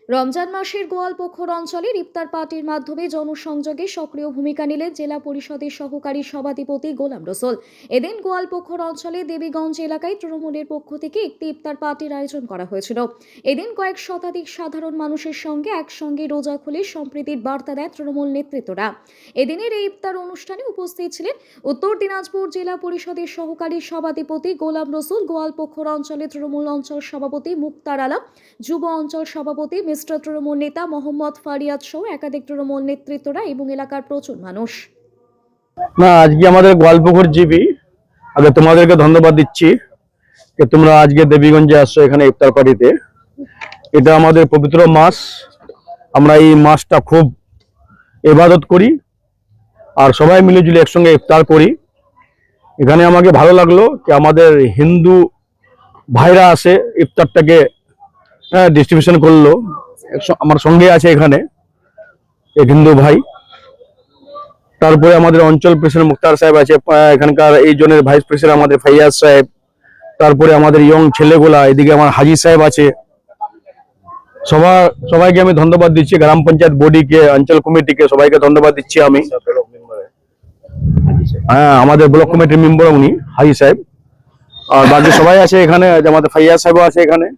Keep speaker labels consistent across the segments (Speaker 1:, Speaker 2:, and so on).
Speaker 1: রমজান মাসের গোয়ালপুকুর অঞ্চলের ইফতার পার্টির মাধ্যমে জনসংযোগে সক্রিয় ভূমিকা নিলেন জেলা পরিষদের সহকারী সভাধিপতি গোলাম রসুল। এদিন গোয়ালপুকুর অঞ্চলে দেবীগঞ্জ এলাকায় তৃণমূলের পক্ষ থেকে একটি ইফতার পার্টির আয়োজন করা হয়েছিল। এদিন কয়েক শতাধিক সাধারণ মানুষের সঙ্গে একসঙ্গে রোজা খুলে সম্প্রীতির বার্তা দেয় তৃণমূল নেতৃত্বরা। এদিনের এই ইফতার অনুষ্ঠানে উপস্থিত ছিলেন উত্তর দিনাজপুর জেলা পরিষদের সহকারী সভাধিপতি গোলাম রসুল, গোয়ালপুকুর অঞ্চলে তৃণমূল অঞ্চল সভাপতি মুক্তার আলম, যুব অঞ্চল সভাপতি মিস্টার তৃণমূল নেতা মোহাম্মদ ফারিয়াদ সহ একাধিক তৃণমূল নেতৃত্বরা এবং এলাকার প্রচুর মানুষ।
Speaker 2: না, আজকে আমাদের গোয়ালপুকুর জিপি আগে তোমাদেরকে ধন্যবাদ দিচ্ছি যে তোমরা আজকে দেবীগঞ্জে আসছো এখানে ইফতার পার্টিতে। এটা আমাদের পবিত্র মাস, আমরা এই মাসটা খুব ইবাদত করি আর সবাই মিলেজুলে একসঙ্গে ইফতার করি। এখানে আমাকে ভালো লাগলো যে আমাদের হিন্দু ভাইরা আসে ইফতারটাকে ডিস্ট্রিবিউশন করলো। আমার সঙ্গে আছে এখানে এক হিন্দু ভাই, তারপরে আমাদের অঞ্চল প্রেসিডেন্ট মুক্তার সাহেব আছে, এখানকার এই জনের ভাইস প্রেসিডেন্ট আমাদের ফাইয়াজ সাহেব, তারপরে আমাদের ইয়ং ছেলেগুলা, এদিকে আমার হাজি সাহেব আছে। সবাইকে আমি ধন্যবাদ দিচ্ছি, গ্রাম পঞ্চায়েত বডিকে, অঞ্চল কমিটিকে, সবাইকে ধন্যবাদ দিচ্ছি আমি। হ্যাঁ, আমাদের ব্লক কমিটির মেম্বার উনি হাজি সাহেব, আর বাকি সবাই আছে এখানে, আমাদের ফাইয়াজ সাহেব আছে এখানে।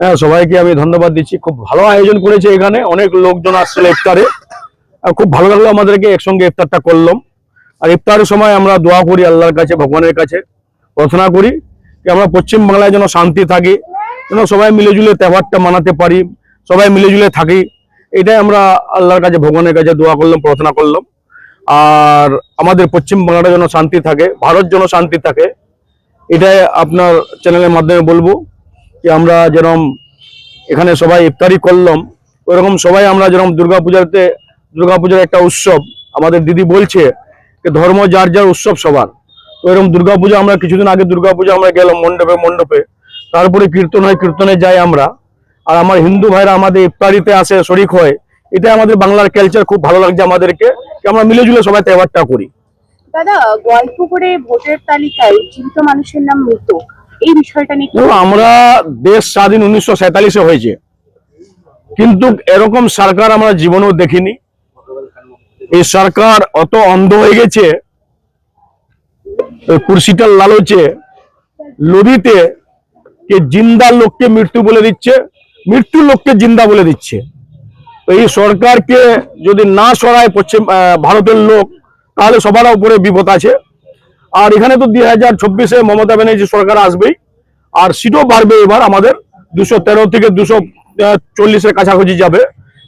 Speaker 2: হ্যাঁ, সবাইকে আমি ধন্যবাদ দিচ্ছি। খুব ভালো আয়োজন করেছে এখানে, অনেক লোকজন আসছিল ইফতারে, আর খুব ভালো লাগলো আমাদেরকে একসঙ্গে ইফতারটা করলাম। আর ইফতারের সময় আমরা দোয়া করি আল্লাহর কাছে, ভগবানের কাছে প্রার্থনা করি যে আমরা পশ্চিম বাংলায় যেন শান্তি থাকি, যেন সবাই মিলেজুলে তেহারটা মানাতে পারি, সবাই মিলেজুলে থাকি। এটাই আমরা আল্লাহর কাছে, ভগবানের কাছে দোয়া করলাম, প্রার্থনা করলাম। আর আমাদের পশ্চিম বাংলাটা যেন শান্তি থাকে, ভারত যেন শান্তি থাকে, এটাই আপনার চ্যানেলের মাধ্যমে বলবো যে আমরা যেরকম এখানে সবাই ইফতারি করলাম, ওইরকম সবাই আমরা যেরকম দুর্গাপূজার একটা উৎসব, আমাদের দিদি বলছে যে ধর্ম যার যার উৎসব সবার, তো এরকম দুর্গাপূজা আমরা কিছুদিন আগে দুর্গাপূজা আমরা গেলাম মণ্ডপে, তারপরে কীর্তন হয়, কীর্তনে যাই আমরা। আর আমার হিন্দু ভাইরা আমাদের ইফতারিতে আসে, শরিক হয়। এটা আমাদের বাংলার কালচার, খুব ভালো লাগছে আমাদেরকে যে আমরা মিলেজুলে সবাই তেহারটা করি।
Speaker 3: দাদা, গোয়ালপুকুরে ভোটের তালিকায় জীবিত মানুষের নাম মৃত, এই বিষয়টা নিয়ে
Speaker 2: আমরা দেশ স্বাধীন 1947-এ হয়েছে, কিন্তু এরকম সরকার আমরা জীবনেও দেখিনি। এই সরকার অত অন্ধ হয়ে গেছে, কুর্সিটার লালচে, লোভিতে, যে জিন্দা লোককে মৃত্যু বলে দিচ্ছে, মৃত্যু লোককে জিন্দা বলে দিচ্ছে। তো এই সরকারকে যদি না সরায় পশ্চিম ভারতের লোক, তাহলে সবার উপরে বিপদ আছে। আর এখানে তো 2024-এ মমতা ব্যানার্জি সরকার আসবেই, আর সিটও বাড়বে। এবার আমাদের 213 থেকে 240-এর কাছাকাছি যাবে,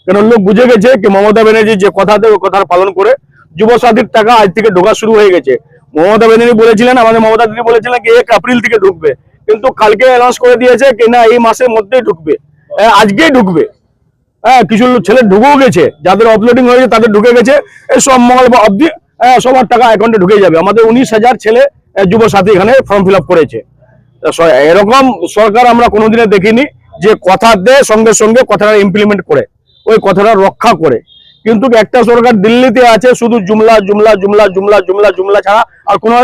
Speaker 2: কেন লোক বুঝে গেছে কি মমতা ব্যানার্জি যে কথা দেয় ওই কথার পালন করে। যুবসাথীর টাকা আজ থেকে ঢোকা শুরু হয়ে গেছে। মমতা ব্যানার্জি বলেছিলেন, আমাদের মমতা দিদি বলেছিলেন কি 1 এপ্রিল থেকে ঢুকবে, কিন্তু কালকে অ্যানাউন্স করে দিয়েছে কি না এই মাসের মধ্যেই ঢুকবে, আজকেই ঢুকবে। হ্যাঁ, কিছু ছেলে ঢুকেও গেছে, যাদের আপলোডিং হয়েছে তাদের ঢুকে গেছে। এই সব মঙ্গলবার অবধি সবার টাকা অ্যাকাউন্টে ঢুকে যাবে। আমাদের 19,000 ছেলে যুবসাথী এখানে ফর্ম ফিল আপ করেছে। এরকম সরকার আমরা কোনোদিনে দেখিনি যে কথা দেয় সঙ্গে সঙ্গে কথাটা ইমপ্লিমেন্ট করে, ওই কথাটা রক্ষা করে। কিন্তু একটা সরকার দিল্লিতে আছে, শুধু জুমলা জুমলা জুমলা জুমলা জুমলা জুমলা ছাড়া আর কোনো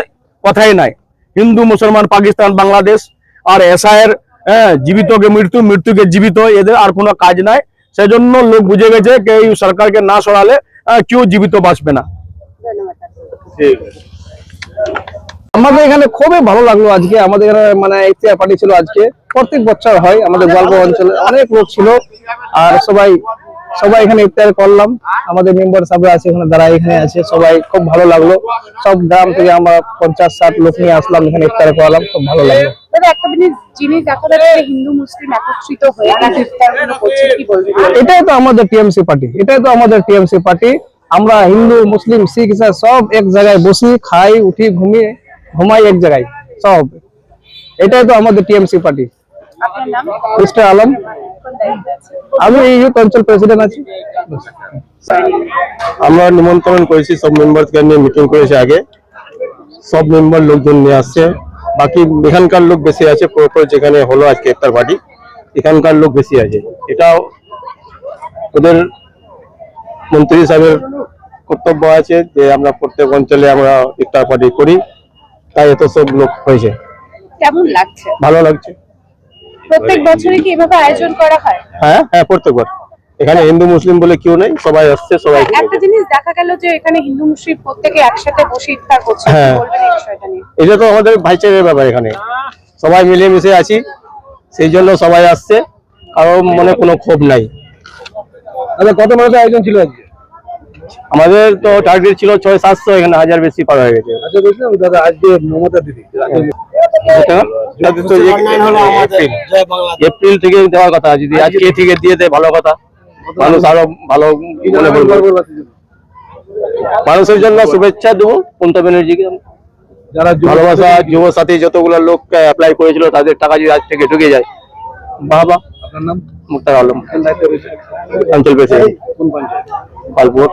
Speaker 2: কথাই নাই। হিন্দু মুসলমান, পাকিস্তান, বাংলাদেশ, আর এসআইয়ের জীবিতকে মৃত্যু, মৃত্যুকে জীবিত, এদের আর কোনো কাজ নাই। সেজন্য লোক বুঝে গেছে যে এই সরকারকে না সরালে কেউ জীবিত বাঁচবে না।
Speaker 4: আমাদের এখানে খুবই ভালো লাগলো আজকে। আমাদের এখানে মানে ইফতার পার্টি ছিল আজকে, প্রত্যেক বছর হয় আমাদের গোয়ালপুর অঞ্চলে, অনেক লোক ছিল। আর সবাই এখানে ইফতার করলাম। আমাদের মেম্বার সাহেব আছে এখানে, যারা এখানে আছে, সবাই খুব ভালো লাগলো। সব গ্রাম থেকে আমরা 50-60 লোক নিয়ে আসলাম, এখানে ইফতার করলাম, খুব ভালো লাগলো।
Speaker 3: দাদা, একটা জিনিস দেখা যাচ্ছে হিন্দু মুসলিম একত্রিত হয়ে ইফতারগুলো করছে, কি বলবেন?
Speaker 4: এটাই তো আমাদের টিএমসি পার্টি। আমরা হিন্দু মুসলিম শিখ ইসাই সব এক জায়গায় বসি, খাই, উঠি, ঘুমাই এক জায়গায় সব। এটাই তো আমাদের টিএমসি পার্টি।
Speaker 3: আপনার নাম?
Speaker 4: মিস্টার আলম। আমি এই ইউথ অঞ্চল প্রেসিডেন্ট আছি।
Speaker 2: আমরা নিমন্ত্রণ করেছি, সব মেম্বারকে নিয়ে মিটিং করেছে আগে, সব মেম্বার লোকজন নিয়ে আসছে। বাকি এখানকার লোক বেশি আছে, প্রপার যেখানে হলো আজকে ইফতার পার্টি, এখানকার লোক বেশি আছে। এটাও ওদের মন্ত্রী সাহেবের কর্তব্য আছে যে আমরা প্রত্যেক অঞ্চলে আমরা ইফতার পার্টি করি, তাই এত সব লোক হয়েছে।
Speaker 3: কেমন লাগছে?
Speaker 2: ভালো লাগছে।
Speaker 3: প্রত্যেক বছরই কি এভাবে আয়োজন করা হয়?
Speaker 5: হ্যাঁ হ্যাঁ, প্রত্যেকবার এখানে হিন্দু মুসলিম বলে কেউ নেই, সবাই আসছে, সবাই
Speaker 3: একটা জিনিস দেখা গেল যে এখানে হিন্দু মুসলিম প্রত্যেকে একসাথে বসে ইফতার করছে, কি
Speaker 5: হ্যাঁ।
Speaker 3: বলবেন এই বিষয়টা নিয়ে?
Speaker 5: এটা তো আমাদের ভাইচারের ব্যাপার, এখানে সবাই মিলেমিশে আছি, সেই জন্য সবাই আসছে, কারো মনে কোনো ক্ষোভ নাই।
Speaker 4: আচ্ছা, কত মানুষের আয়োজন ছিল আজকে?
Speaker 5: আমাদের তো টার্গেট ছিল 600-700, এখানে 1000 বেশি পার হয়ে গেছে।
Speaker 4: আচ্ছা, বলছিলাম দাদা, আজকে মমতা দিদি
Speaker 5: এপ্রিল থেকে দেওয়ার কথা, যদি আজকে থেকে দিয়ে দেয় ভালো কথা, মানুষ আরো ভালো মনে করবে। মানুষের জন্য শুভেচ্ছা দেবো মমতা ব্যানার্জিকে।
Speaker 4: যারা
Speaker 5: ভালোবাসা যুব সাথী যতগুলো লোক অ্যাপ্লাই করেছিল তাদের টাকা যদি আজ থেকে ঢুকে যায়, বাবা।
Speaker 4: আপনার নাম?
Speaker 5: মুক্তার আলম,
Speaker 4: দায়িত্ব রয়েছে
Speaker 5: অঞ্চল প্রেসিডেন্ট,
Speaker 4: কোন পঞ্চায়েত?
Speaker 5: পালপুর।